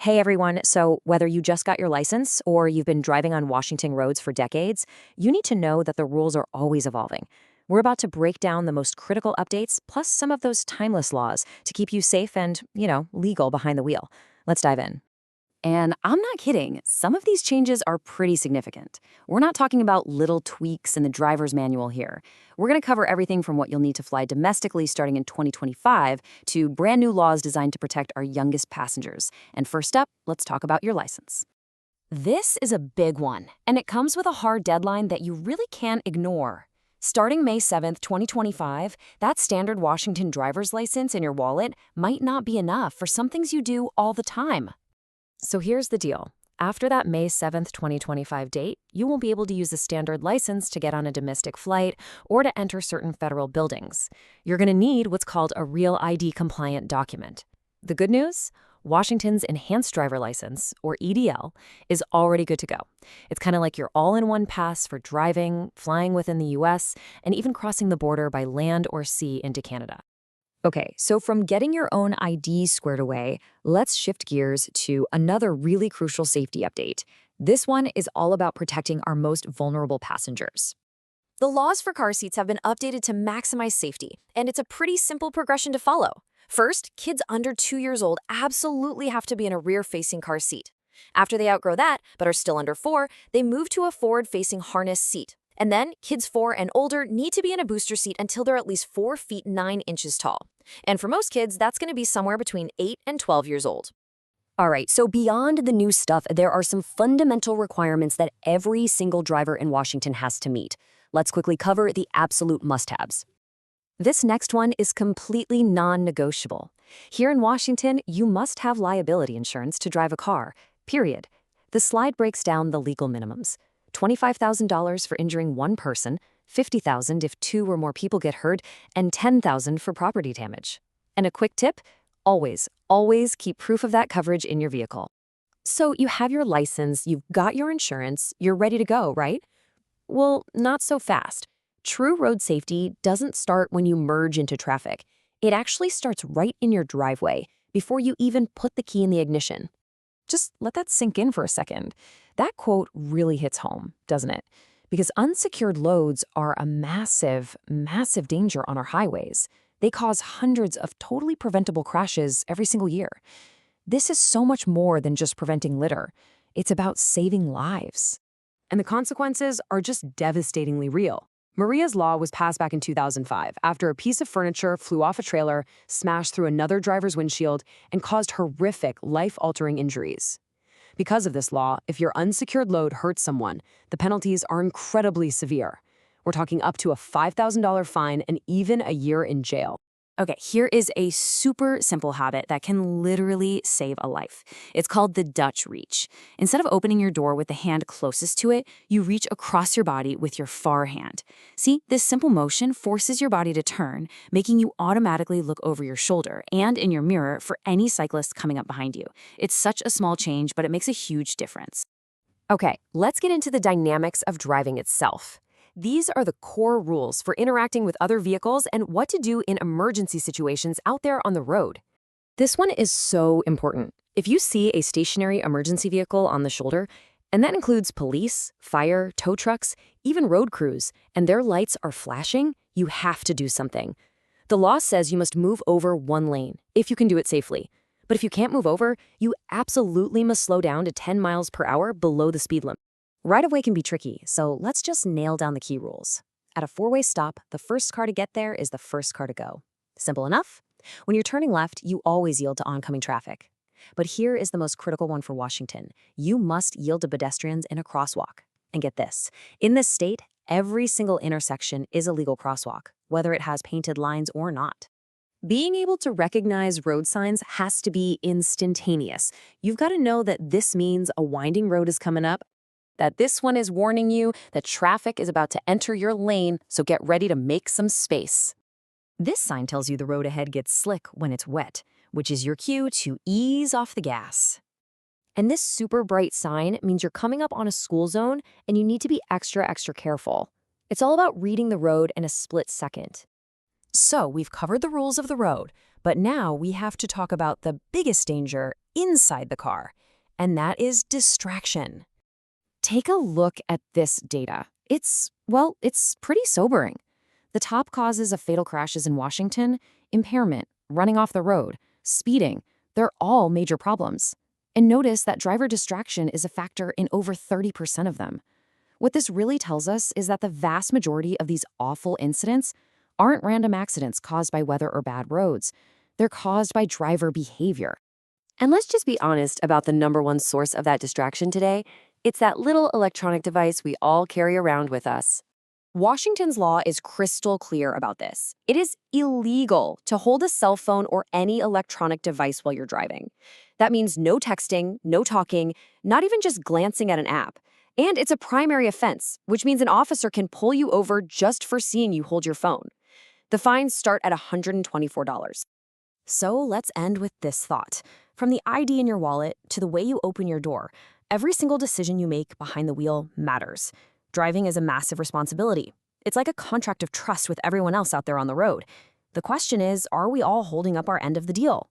Hey everyone, so whether you just got your license or you've been driving on Washington roads for decades, you need to know that the rules are always evolving. We're about to break down the most critical updates, plus some of those timeless laws to keep you safe and, legal behind the wheel. Let's dive in. And I'm not kidding, some of these changes are pretty significant. We're not talking about little tweaks in the driver's manual here. We're going to cover everything from what you'll need to fly domestically starting in 2025 to brand new laws designed to protect our youngest passengers. And first up, let's talk about your license. This is a big one, and it comes with a hard deadline that you really can't ignore. Starting May 7th, 2025, that standard Washington driver's license in your wallet might not be enough for some things you do all the time. So here's the deal. After that May 7th, 2025 date, you won't be able to use a standard license to get on a domestic flight or to enter certain federal buildings. You're going to need what's called a Real ID compliant document. The good news? Washington's Enhanced Driver License, or EDL, is already good to go. It's kind of like your all-in-one pass for driving, flying within the US, and even crossing the border by land or sea into Canada. Okay, so from getting your own ID squared away, let's shift gears to another really crucial safety update. This one is all about protecting our most vulnerable passengers. The laws for car seats have been updated to maximize safety, and it's a pretty simple progression to follow. First, kids under 2 years old absolutely have to be in a rear-facing car seat. After they outgrow that, but are still under 4, they move to a forward-facing harness seat. And then, kids 4 and older need to be in a booster seat until they're at least 4 feet 9 inches tall. And for most kids, that's going to be somewhere between 8 and 12 years old. All right, so beyond the new stuff, there are some fundamental requirements that every single driver in Washington has to meet. Let's quickly cover the absolute must-haves. This next one is completely non-negotiable. Here in Washington, you must have liability insurance to drive a car, period. The slide breaks down the legal minimums. $25,000 for injuring one person, $50,000 if 2 or more people get hurt, and $10,000 for property damage. And a quick tip, always keep proof of that coverage in your vehicle. So you have your license, you've got your insurance, you're ready to go, right? Well, not so fast. True road safety doesn't start when you merge into traffic. It actually starts right in your driveway, before you even put the key in the ignition. Just let that sink in for a second. That quote really hits home, doesn't it? Because unsecured loads are a massive danger on our highways. They cause hundreds of totally preventable crashes every single year. This is so much more than just preventing litter. It's about saving lives. And the consequences are just devastatingly real. Maria's Law was passed back in 2005 after a piece of furniture flew off a trailer, smashed through another driver's windshield, and caused horrific, life-altering injuries. Because of this law, if your unsecured load hurts someone, the penalties are incredibly severe. We're talking up to a $5,000 fine and even a year in jail. Okay, here is a super simple habit that can literally save a life. It's called the Dutch reach. Instead of opening your door with the hand closest to it, you reach across your body with your far hand. See, this simple motion forces your body to turn, making you automatically look over your shoulder and in your mirror for any cyclist coming up behind you. It's such a small change, but it makes a huge difference. Okay, let's get into the dynamics of driving itself. These are the core rules for interacting with other vehicles and what to do in emergency situations out there on the road. This one is so important. If you see a stationary emergency vehicle on the shoulder, and that includes police, fire, tow trucks, even road crews, and their lights are flashing, you have to do something. The law says you must move over one lane, if you can do it safely. But if you can't move over, you absolutely must slow down to 10 miles per hour below the speed limit. Right-of-way can be tricky, so let's just nail down the key rules. At a 4-way stop, the first car to get there is the first car to go. Simple enough? When you're turning left, you always yield to oncoming traffic. But here is the most critical one for Washington. You must yield to pedestrians in a crosswalk. And get this, in this state, every single intersection is a legal crosswalk, whether it has painted lines or not. Being able to recognize road signs has to be instantaneous. You've got to know that this means a winding road is coming up, that this one is warning you that traffic is about to enter your lane, so get ready to make some space. This sign tells you the road ahead gets slick when it's wet, which is your cue to ease off the gas. And this super bright sign means you're coming up on a school zone and you need to be extra careful. It's all about reading the road in a split second. So we've covered the rules of the road, but now we have to talk about the biggest danger inside the car, and that is distraction. Take a look at this data. It's pretty sobering. The top causes of fatal crashes in Washington: impairment, running off the road, speeding. They're all major problems. And notice that driver distraction is a factor in over 30% of them. What this really tells us is that the vast majority of these awful incidents aren't random accidents caused by weather or bad roads. They're caused by driver behavior. And let's just be honest about the number one source of that distraction today. It's that little electronic device we all carry around with us. Washington's law is crystal clear about this. It is illegal to hold a cell phone or any electronic device while you're driving. That means no texting, no talking, not even just glancing at an app. And it's a primary offense, which means an officer can pull you over just for seeing you hold your phone. The fines start at $124. So let's end with this thought. From the ID in your wallet to the way you open your door, every single decision you make behind the wheel matters. Driving is a massive responsibility. It's like a contract of trust with everyone else out there on the road. The question is, are we all holding up our end of the deal?